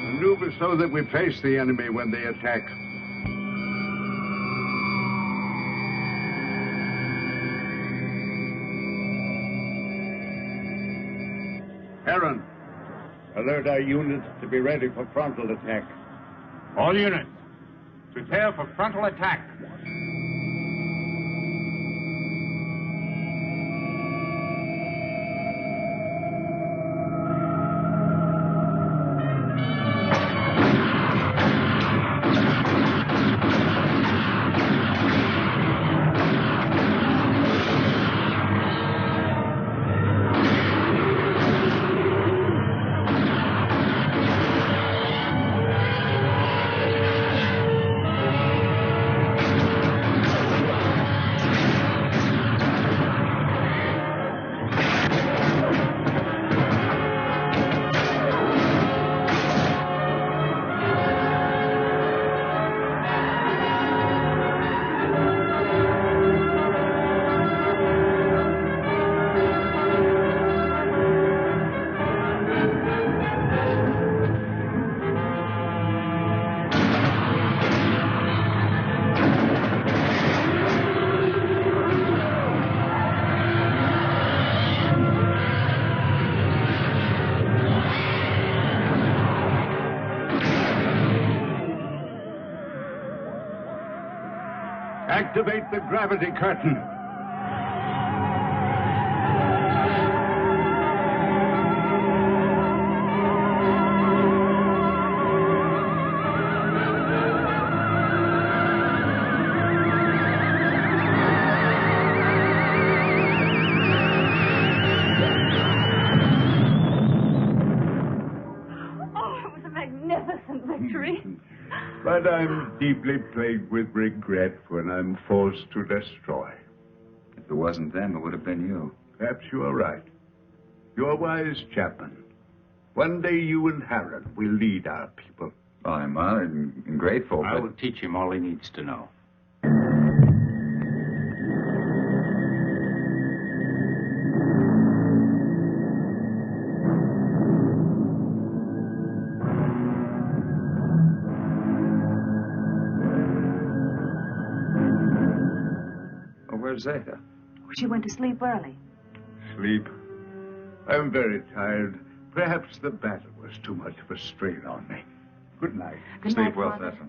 Maneuver so that we face the enemy when they attack. Aaron, alert our units to be ready for frontal attack. All units, Prepare for frontal attack. Activate the gravity curtain. Oh, it was a magnificent victory. But I'm deeply plagued with regret when I'm forced to destroy. If it wasn't them, it would have been you. Perhaps you are right. You're wise, Chapman. One day you and Harold will lead our people. Well, I'm honored and grateful, I but... will teach him all he needs to know. Where's Zeta? She went to sleep early. Sleep. I'm very tired. Perhaps the battle was too much of a strain on me. Good night. Good Sleep night, well, Father. Zeta.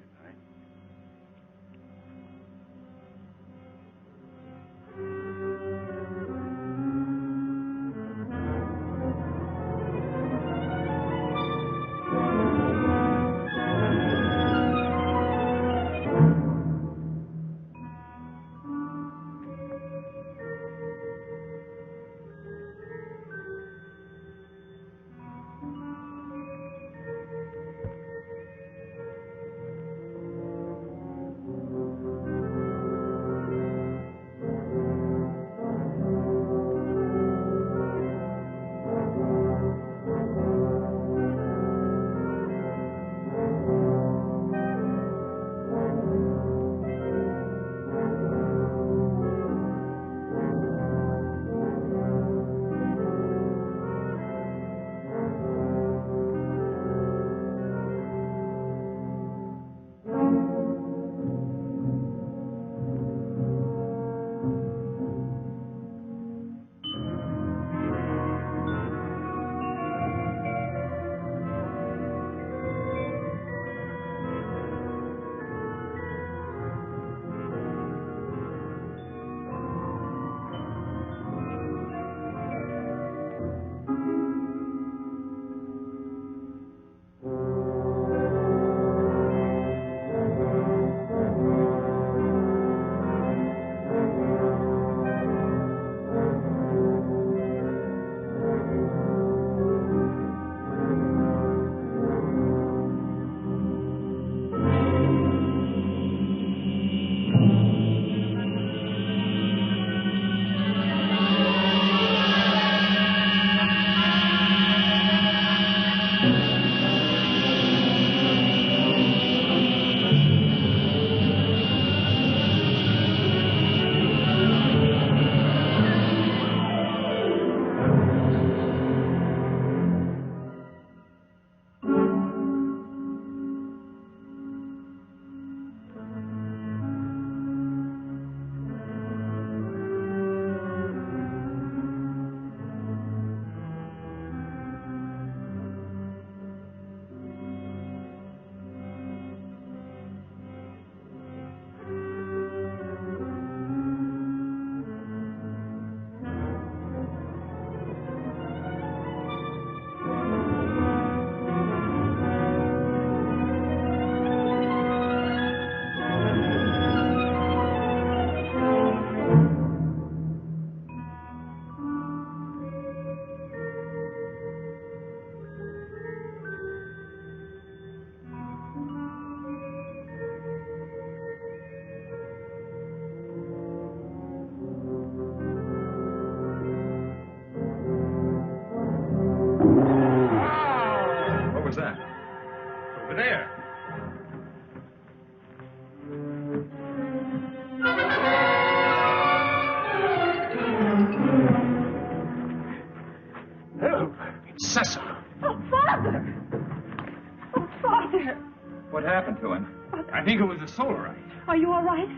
think it was a Solarite. Are you all right?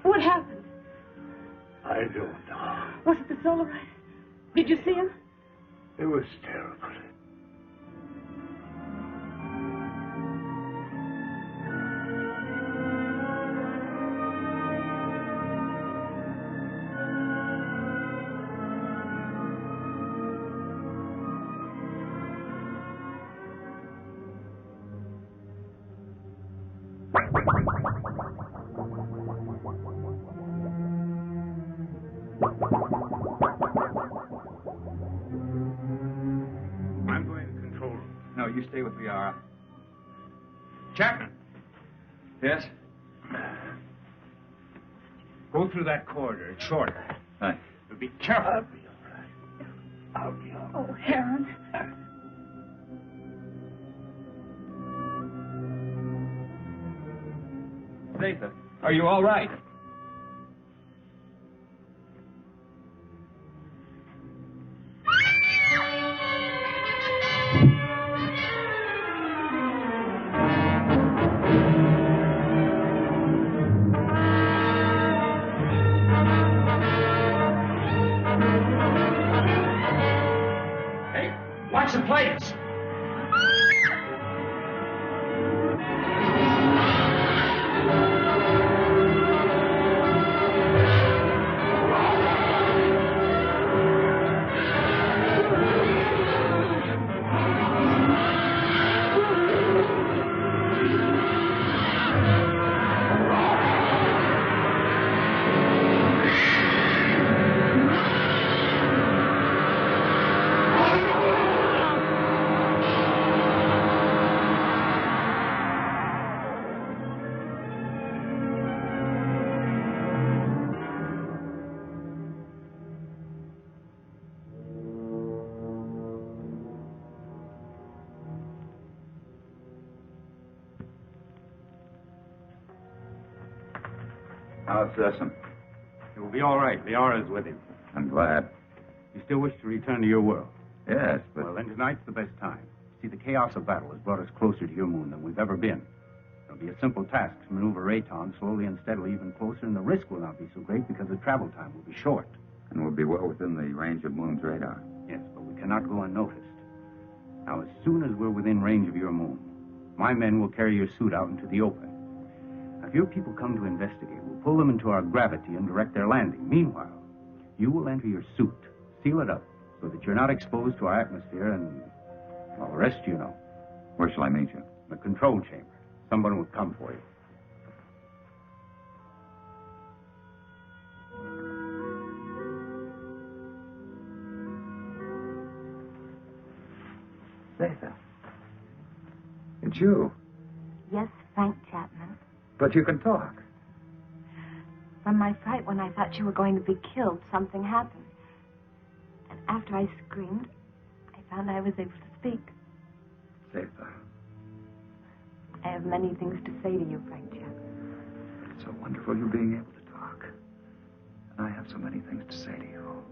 What happened? I don't know. Was it the Solarite? Did you see him? It was terrible. I'm going to the control room. No, you stay with Liara. Chapman. Yes? Go through that corridor. It's shorter. Hi. But be careful. Oh, Heron. Zatha, are you all right? Hey, watch the plates. How's Sessom? It will be all right. Liara's with him. I'm glad. You still wish to return to your world? Yes, but... Well, then tonight's the best time. See, the chaos of battle has brought us closer to your moon than we've ever been. It'll be a simple task to maneuver Raton slowly and steadily even closer, and the risk will not be so great because the travel time will be short. And we'll be well within the range of Moon's radar. Yes, but we cannot go unnoticed. Now, as soon as we're within range of your moon, my men will carry your suit out into the open. Now, if your people come to investigate, we'll pull them into our gravity and direct their landing. Meanwhile, you will enter your suit, seal it up, so that you're not exposed to our atmosphere, and, well, the rest you know. Where shall I meet you? The control chamber. Someone will come for you. Zatha. It's you. Yes, Frank Chapman. But you can talk. From my fright when I thought you were going to be killed, something happened. And after I screamed, I found I was able to speak. Zatha. I have many things to say to you, Frank Chapman. It's so wonderful you being able to talk. And I have so many things to say to you.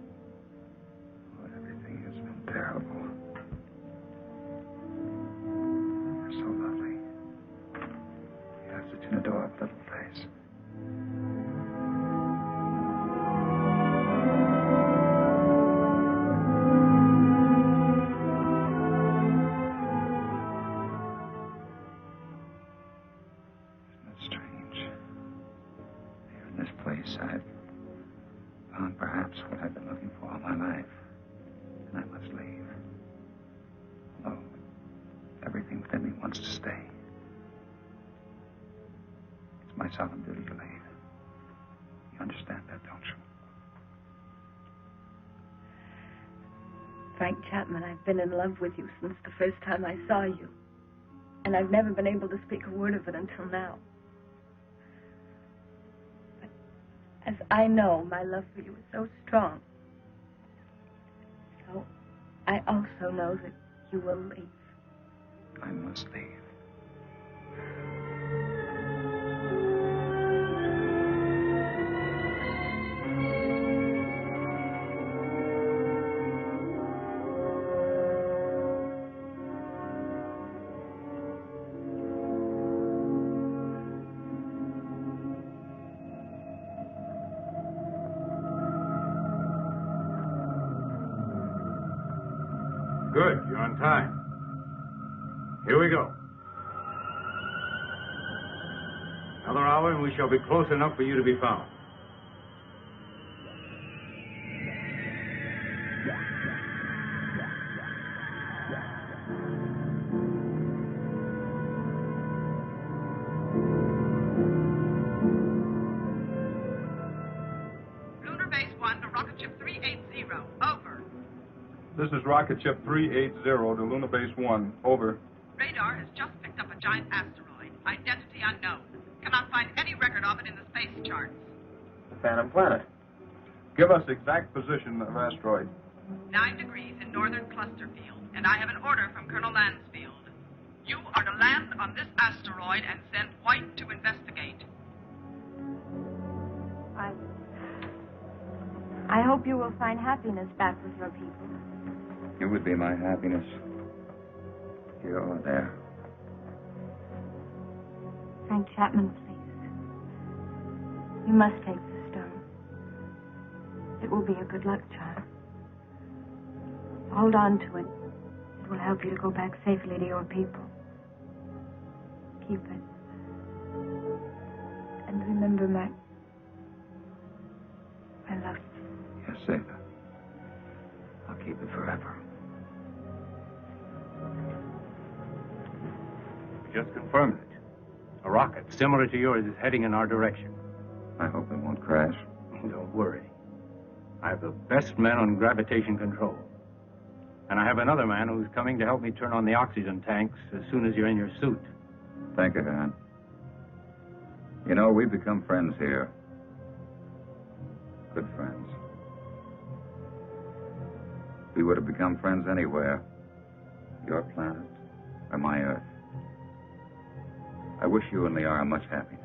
Oh, everything has been terrible. You're so lovely. You have such an adorable little face. I've found perhaps what I've been looking for all my life. And I must leave. Although everything within me wants to stay. It's my solemn duty to leave. You understand that, don't you? Frank Chapman, I've been in love with you since the first time I saw you. And I've never been able to speak a word of it until now. As I know, my love for you is so strong. So, I also know that you will leave. I must leave. Good, you're on time. Here we go. Another hour and we shall be close enough for you to be found. Lunar Base 1 to Rocket Ship 380. Over. This is Rocket Ship 380 to Lunar Base 1. Over. Radar has just picked up a giant asteroid. Identity unknown. Cannot find any record of it in the space charts. The Phantom Planet. Give us exact position of asteroid. 9 degrees in northern cluster field, and I have an order from Colonel Lansfield. You are to land on this asteroid and send White to investigate. I hope you will find happiness back with your people. You would be my happiness. Here or there. Frank Chapman, please. You must take the stone. It will be a good luck charm. Hold on to it. It will help you to go back safely to your people. Keep it. And remember, Mac, I love you. Yes, Zeta. I'll keep it forever. Just confirmed it. A rocket similar to yours is heading in our direction. I hope it won't crash. Don't worry. I have the best men on gravitation control. And I have another man who's coming to help me turn on the oxygen tanks as soon as you're in your suit. Thank you, Han. You know, we've become friends here. Good friends. We would have become friends anywhere. Your planet or my Earth. I wish you and Liara much happiness.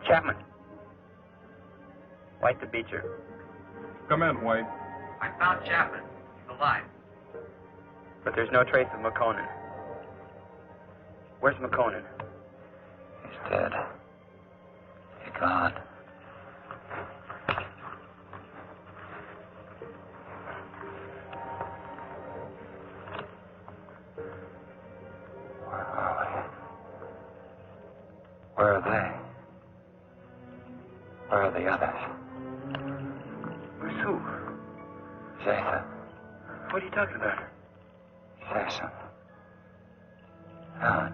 Chapman. White to Beecher. Come in, White. I found Chapman. He's alive. But there's no trace of Makonnen. Where's Makonnen? He's dead. He's gone. Where are we? Where are they? Where are the others? Where's who? Zeta. What are you talking about? Jason. Helen.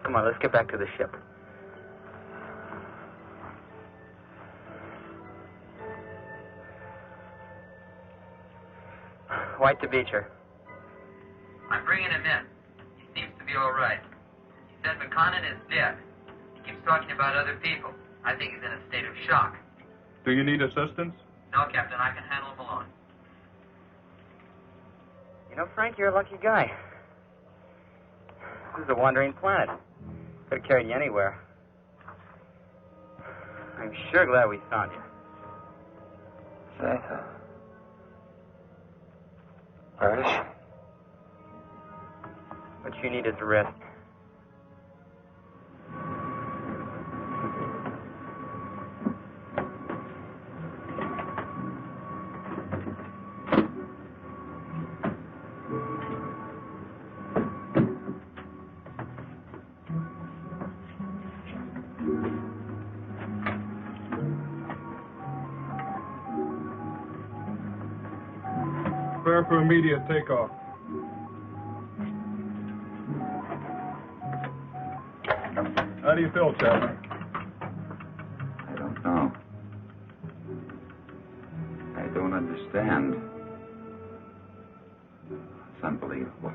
Come on, let's get back to the ship. White to Beecher. I'm bringing him in. He seems to be all right. He said Makonnen is dead. He keeps talking about other people. I think he's in a state of shock. Do you need assistance? No, Captain, I can handle him alone. You know, Frank, you're a lucky guy. This is a wandering planet. Could have carried you anywhere. I'm sure glad we found you. Zeta. Where is she? What you need is a rest. for immediate takeoff. How do you feel, Chapman? I don't know. I don't understand. It's unbelievable.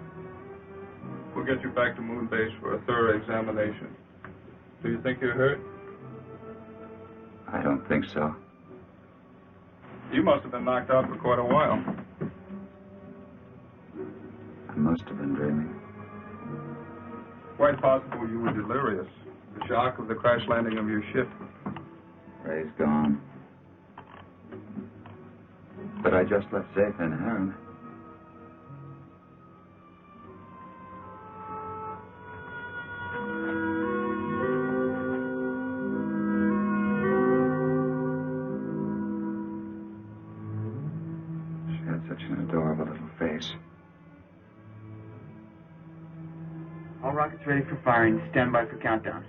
We'll get you back to Moon Base for a thorough examination. Do you think you're hurt? I don't think so. You must have been knocked out for quite a while. I must have been dreaming. Quite possible you were delirious. The shock of the crash landing of your ship. Ray's gone. But I just left Zeta and Heron. She had such an adorable little face. All rockets ready for firing. Stand by for countdown.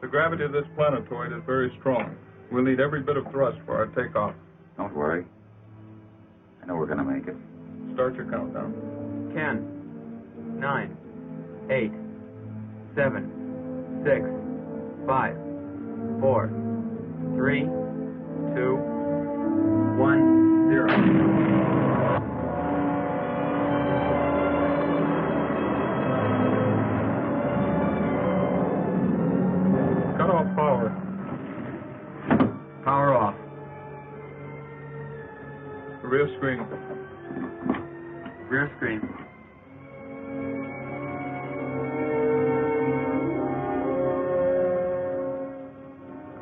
The gravity of this planetoid is very strong. We'll need every bit of thrust for our takeoff. Don't worry. I know we're gonna make it. Start your countdown. 10, 9, 8, 7, 6, 5, 4, 3, 2, 1, 0. Cut off power. Power off. Rear screen. Rear screen.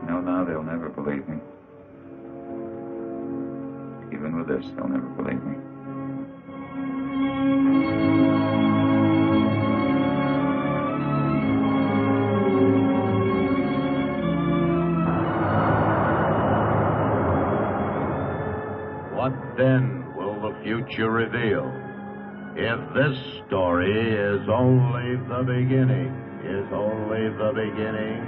No, now they'll never believe me. Even with this, they'll never believe me. What then will the future reveal? If this story is only the beginning, only the beginning.